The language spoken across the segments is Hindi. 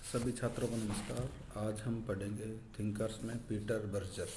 सभी छात्रों को नमस्कार। आज हम पढ़ेंगे थिंकर्स में पीटर बर्जर।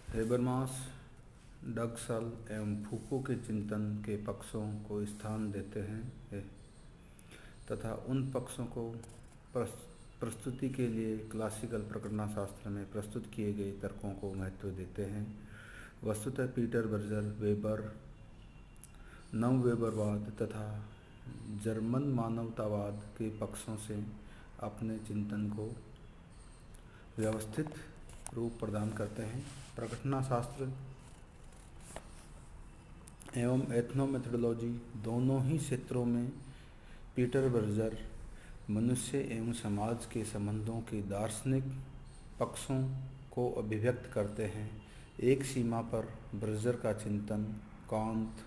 हेबरमास डगसल एवं फूको के चिंतन के पक्षों को स्थान देते हैं तथा उन पक्षों को प्रस्तुति के लिए क्लासिकल प्रकटनाशास्त्र में प्रस्तुत किए गए तर्कों को महत्व देते हैं। वस्तुतः पीटर बर्जर वेबर नववेबरवाद तथा जर्मन मानवतावाद के पक्षों से अपने चिंतन को व्यवस्थित रूप प्रदान करते हैं। प्रकटनाशास्त्र एवं एथनोमेथोडोलॉजी दोनों ही क्षेत्रों में पीटर बर्जर मनुष्य एवं समाज के संबंधों के दार्शनिक पक्षों को अभिव्यक्त करते हैं। एक सीमा पर बर्जर का चिंतन कांत,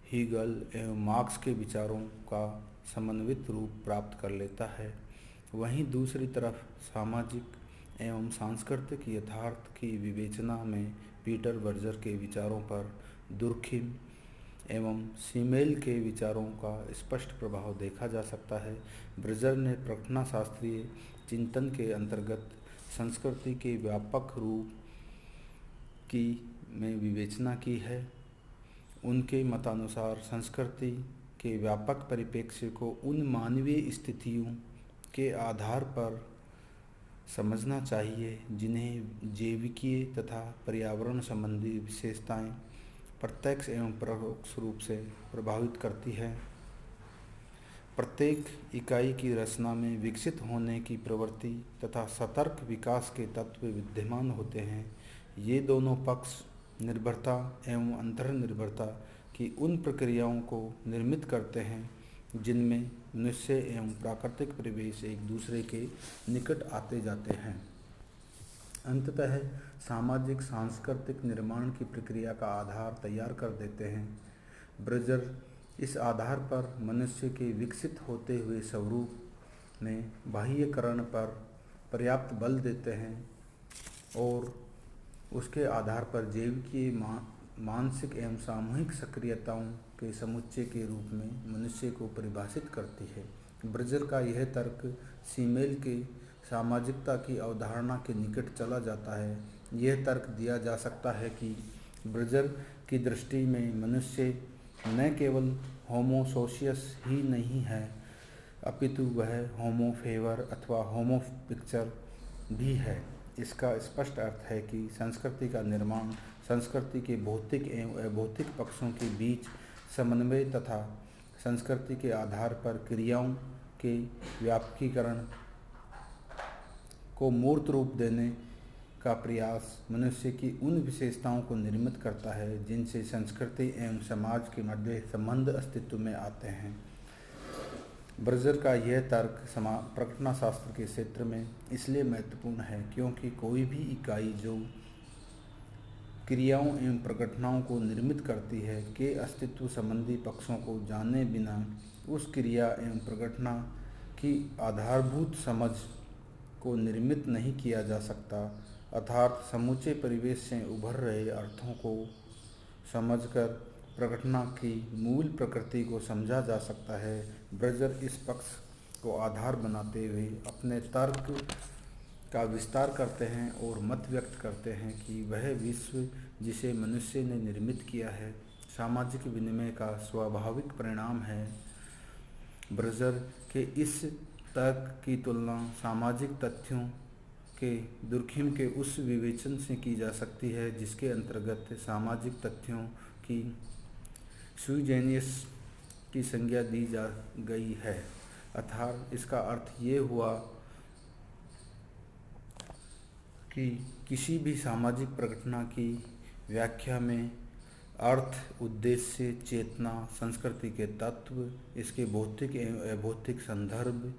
हीगल एवं मार्क्स के विचारों का समन्वित रूप प्राप्त कर लेता है। वहीं दूसरी तरफ सामाजिक एवं सांस्कृतिक यथार्थ की विवेचना में पीटर बर्जर के विचारों पर दुर्खिम एवं सीमेल के विचारों का स्पष्ट प्रभाव देखा जा सकता है। बर्जर ने प्रकटनाशास्त्रीय चिंतन के अंतर्गत संस्कृति के व्यापक रूप की में विवेचना की है। उनके मतानुसार संस्कृति के व्यापक परिप्रेक्ष्य को उन मानवीय स्थितियों के आधार पर समझना चाहिए जिन्हें जैविकीय तथा पर्यावरण संबंधी विशेषताएं प्रत्यक्ष एवं परोक्ष रूप से प्रभावित करती है। प्रत्येक इकाई की रचना में विकसित होने की प्रवृत्ति तथा सतर्क विकास के तत्व विद्यमान होते हैं। ये दोनों पक्ष निर्भरता एवं अंतर्निर्भरता की उन प्रक्रियाओं को निर्मित करते हैं जिनमें मनुष्य एवं प्राकृतिक परिवेश एक दूसरे के निकट आते जाते हैं। अंततः सामाजिक सांस्कृतिक निर्माण की प्रक्रिया का आधार तैयार कर देते हैं। बर्जर इस आधार पर मनुष्य के विकसित होते हुए स्वरूप में बाह्यकरण पर पर्याप्त बल देते हैं और उसके आधार पर जैविकीय मानसिक एवं सामूहिक सक्रियताओं के समुच्चय के रूप में मनुष्य को परिभाषित करती है। बर्जर का यह तर्क सीमेल के सामाजिकता की अवधारणा के निकट चला जाता है। यह तर्क दिया जा सकता है कि बर्जर की दृष्टि में मनुष्य न केवल होमो सोशियस ही नहीं है अपितु वह होमो फेवर अथवा होमो पिक्चर भी है। इसका स्पष्ट अर्थ है कि संस्कृति का निर्माण संस्कृति के भौतिक एवं अभौतिक पक्षों के बीच समन्वय तथा संस्कृति के आधार पर क्रियाओं के व्यापकीकरण को मूर्त रूप देने का प्रयास मनुष्य की उन विशेषताओं को निर्मित करता है जिनसे संस्कृति एवं समाज के मध्य संबंध अस्तित्व में आते हैं। बर्जर का यह तर्क प्रकटनाशास्त्र के क्षेत्र में इसलिए महत्वपूर्ण है क्योंकि कोई भी इकाई जो क्रियाओं एवं प्रघटनाओं को निर्मित करती है के अस्तित्व संबंधी पक्षों को जाने बिना उस क्रिया एवं प्रघटना की आधारभूत समझ को निर्मित नहीं किया जा सकता, अर्थात समूचे परिवेश से उभर रहे अर्थों को समझकर प्रघटना की मूल प्रकृति को समझा जा सकता है। बर्जर इस पक्ष को आधार बनाते हुए अपने तर्क का विस्तार करते हैं और मत व्यक्त करते हैं कि वह विश्व जिसे मनुष्य ने निर्मित किया है सामाजिक विनिमय का स्वाभाविक परिणाम है। बर्जर के इस तर्क की तुलना सामाजिक तथ्यों के दुर्खिम के उस विवेचन से की जा सकती है जिसके अंतर्गत सामाजिक तथ्यों की सुई जेनियस की संज्ञा दी जा गई है। अर्थात इसका अर्थ ये हुआ कि किसी भी सामाजिक प्रघटना की व्याख्या में अर्थ, उद्देश्य, चेतना, संस्कृति के तत्व, इसके भौतिक एवं अभौतिक संदर्भ,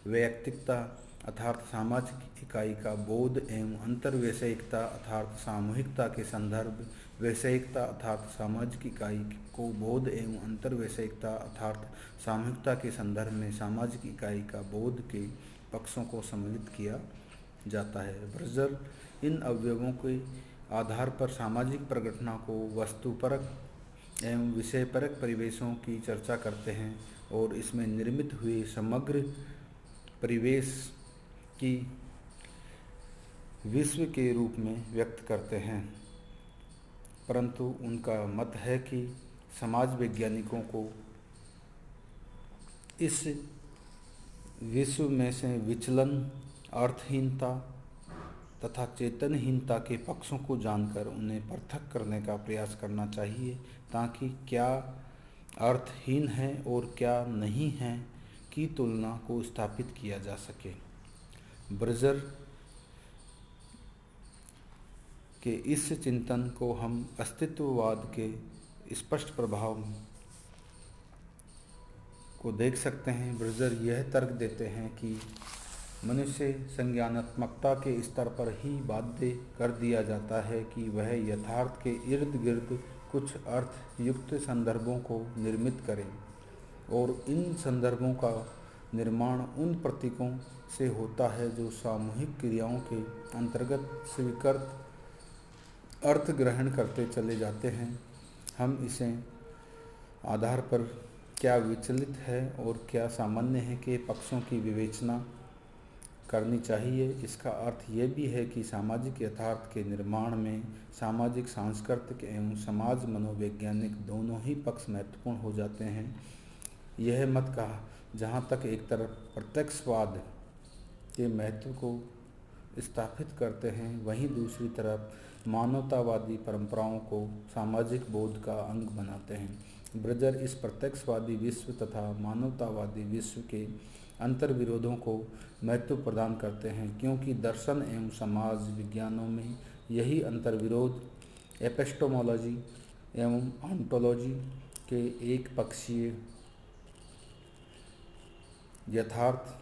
वैयक्तिकता अर्थात सामाजिक इकाई का बोध एवं अंतर्वैषयिकता अर्थात सामूहिकता के संदर्भ, वैषयिकता अर्थात सामाजिक इकाई को बोध एवं अंतर्वैषयिकता अर्थात सामूहिकता के संदर्भ में सामाजिक इकाई का बोध के पक्षों को सम्मिलित किया जाता है। बर्जर इन अवयवों के आधार पर सामाजिक प्रघटना को वस्तुपरक एवं विषयपरक परिवेशों की चर्चा करते हैं और इसमें निर्मित हुए समग्र परिवेश की विश्व के रूप में व्यक्त करते हैं। परंतु उनका मत है कि समाज वैज्ञानिकों को इस विश्व में से विचलन, अर्थहीनता तथा चेतनहीनता के पक्षों को जानकर उन्हें पृथक करने का प्रयास करना चाहिए, ताकि क्या अर्थहीन है और क्या नहीं है की तुलना को स्थापित किया जा सके। ब्रजर के इस चिंतन को हम अस्तित्ववाद के स्पष्ट प्रभाव को देख सकते हैं। ब्रजर यह तर्क देते हैं कि मनुष्य संज्ञानात्मकता के स्तर पर ही बाध्य कर दिया जाता है कि वह यथार्थ के इर्द गिर्द कुछ अर्थयुक्त संदर्भों को निर्मित करे, और इन संदर्भों का निर्माण उन प्रतीकों से होता है जो सामूहिक क्रियाओं के अंतर्गत स्वीकृत अर्थ ग्रहण करते चले जाते हैं। हम इसे आधार पर क्या विचलित है और क्या सामान्य है के पक्षों की विवेचना करनी चाहिए। इसका अर्थ यह भी है कि सामाजिक यथार्थ के निर्माण में सामाजिक, सांस्कृतिक एवं समाज मनोवैज्ञानिक दोनों ही पक्ष महत्वपूर्ण हो जाते हैं। यह मत कहा जहाँ तक एक तरफ प्रत्यक्षवाद के महत्व को स्थापित करते हैं, वहीं दूसरी तरफ मानवतावादी परंपराओं को सामाजिक बोध का अंग बनाते हैं। ब्रजर इस प्रत्यक्षवादी विश्व तथा मानवतावादी विश्व के अंतर्विरोधों को महत्व प्रदान करते हैं, क्योंकि दर्शन एवं समाज विज्ञानों में यही अंतर्विरोध एपिस्टेमोलॉजी एवं ऑन्टोलॉजी के एक पक्षीय यथार्थ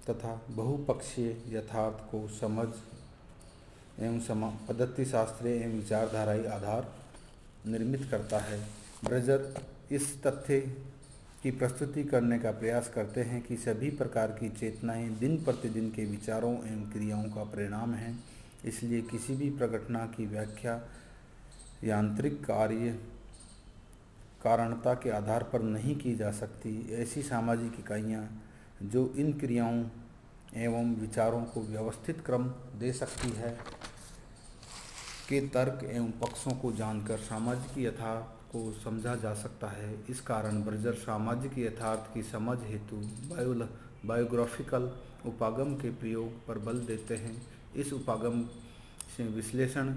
तथा बहुपक्षीय यथार्थ को समझ एवं पद्धति शास्त्रीय एवं विचारधाराई आधार निर्मित करता है। ब्रजर इस तथ्य की प्रस्तुति करने का प्रयास करते हैं कि सभी प्रकार की चेतनाएं दिन प्रतिदिन के विचारों एवं क्रियाओं का परिणाम हैं, इसलिए किसी भी प्रघटना की व्याख्या यांत्रिक कार्य कारणता के आधार पर नहीं की जा सकती। ऐसी सामाजिक इकाइयाँ जो इन क्रियाओं एवं विचारों को व्यवस्थित क्रम दे सकती है के तर्क एवं पक्षों को जानकर सामाजिक यथार्थ को समझा जा सकता है। इस कारण ब्रजर सामाजिक यथार्थ की समझ हेतु बायोग्राफिकल उपागम के प्रयोग पर बल देते हैं। इस उपागम से विश्लेषण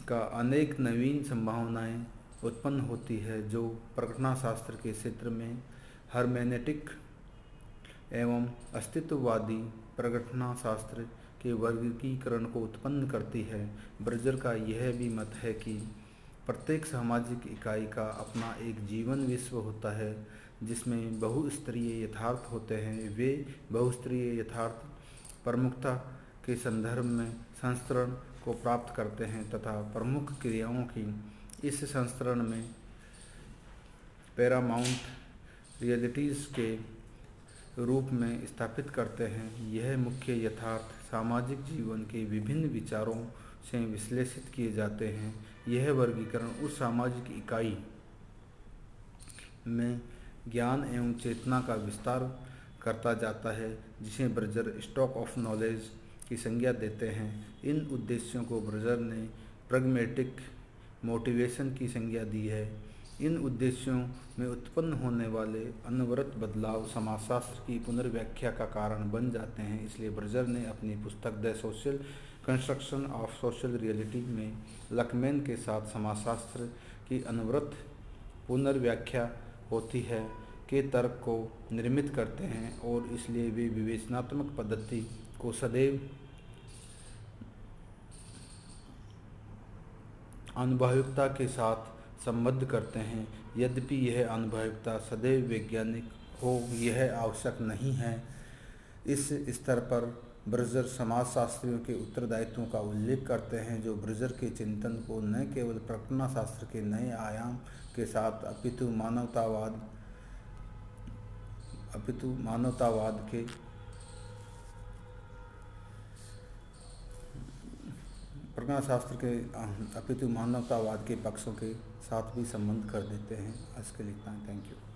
का अनेक नवीन संभावनाएं उत्पन्न होती है, जो प्रघटना शास्त्र के क्षेत्र में हर्मेनेटिक एवं अस्तित्ववादी प्रघटना शास्त्र के वर्गीकरण को उत्पन्न करती है। ब्रजर का यह भी मत है कि प्रत्येक सामाजिक इकाई का अपना एक जीवन विश्व होता है, जिसमें बहुस्तरीय यथार्थ होते हैं। वे बहुस्तरीय यथार्थ प्रमुखता के संदर्भ में संस्करण को प्राप्त करते हैं तथा प्रमुख क्रियाओं की इस संस्करण में पैरामाउंट रियलिटीज़ के रूप में स्थापित करते हैं। यह मुख्य यथार्थ सामाजिक जीवन के विभिन्न विचारों से विश्लेषित किए जाते हैं। यह वर्गीकरण उस सामाजिक इकाई में ज्ञान एवं चेतना का विस्तार करता जाता है, जिसे ब्रजर स्टॉक ऑफ नॉलेज की संज्ञा देते हैं। इन उद्देश्यों को ब्रजर ने प्रैग्मैटिक मोटिवेशन की संज्ञा दी है। इन उद्देश्यों में उत्पन्न होने वाले अनवरत बदलाव समाजशास्त्र की पुनर्व्याख्या का कारण बन जाते हैं। इसलिए ब्रजर ने अपनी पुस्तक the social construction of social reality में लकमैन के साथ समाजशास्त्र की अनवरत पुनर्व्याख्या होती है के तर्क को निर्मित करते हैं, और इसलिए वे विवेचनात्मक पद्धति को सदैव अनुभवयुक्ता के साथ संबद्ध करते हैं। यद्यपि यह अनुभवयुक्ता सदैव वैज्ञानिक हो यह आवश्यक नहीं है। इस स्तर पर ब्रजर समाजशास्त्रियों के उत्तरदायित्वों का उल्लेख करते हैं, जो ब्रजर के चिंतन को न केवल प्रघटना शास्त्र के नए आयाम के साथ अपितु मानवतावाद के प्रज्ञा शास्त्र के अपितु मानवतावाद के पक्षों के साथ भी संबंध कर देते हैं। आज के लिए इतना, थैंक यू।